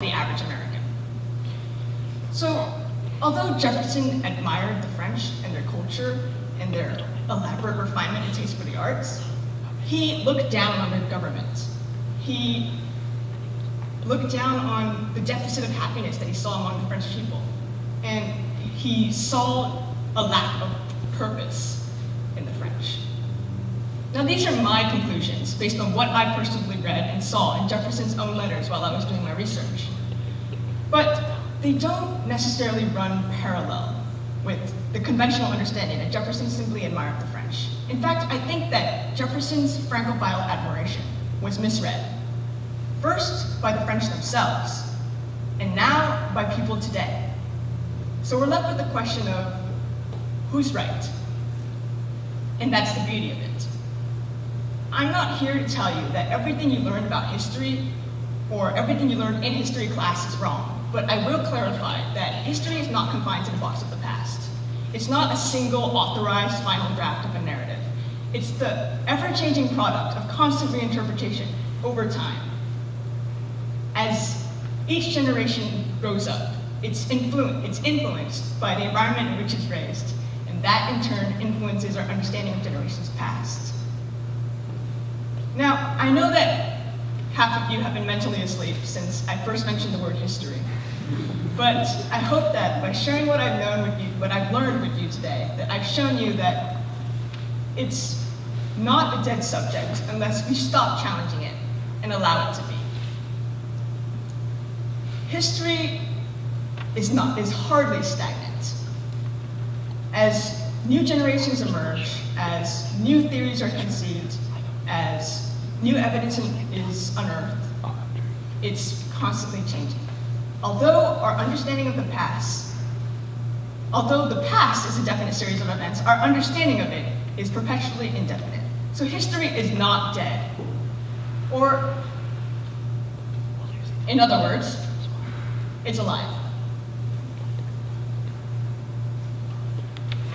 the average American. So, although Jefferson admired the French and their culture and their elaborate refinement and taste for the arts, he looked down on their government. He looked down on the deficit of happiness that he saw among the French people. And he saw a lack of purpose in the French. Now, these are my conclusions based on what I personally read and saw in Jefferson's own letters while I was doing my research. But they don't necessarily run parallel with the conventional understanding that Jefferson simply admired the French. In fact, I think that Jefferson's Francophile admiration was misread. First, by the French themselves, and now by people today. So we're left with the question of who's right? And that's the beauty of it. I'm not here to tell you that everything you learned about history or everything you learned in history class is wrong, but I will clarify that history is not confined to the box of the past. It's not a single authorized final draft of a narrative. It's the ever-changing product of constant reinterpretation over time. As each generation grows up, it's influenced by the environment in which it's raised, and that in turn influences our understanding of generations past. Now, I know that half of you have been mentally asleep since I first mentioned the word history, but I hope that by sharing what I've learned with you today, that I've shown you that it's not a dead subject unless we stop challenging it and allow it to be. History is hardly stagnant. As new generations emerge, as new theories are conceived, as new evidence is unearthed, it's constantly changing. Although the past is a definite series of events, our understanding of it is perpetually indefinite. So history is not dead. Or, in other words, it's alive.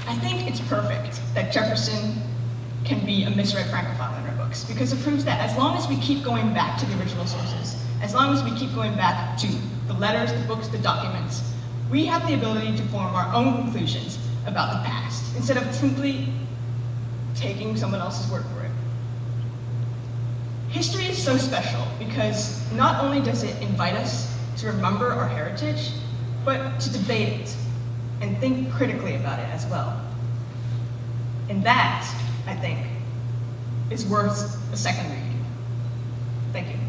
I think it's perfect that Jefferson can be a misread Francophile in our books, because it proves that as long as we keep going back to the original sources, as long as we keep going back to the letters, the books, the documents, we have the ability to form our own conclusions about the past, instead of simply taking someone else's word for it. History is so special because not only does it invite us to remember our heritage, but to debate it and think critically about it as well. And that, I think, is worth a second read. Thank you.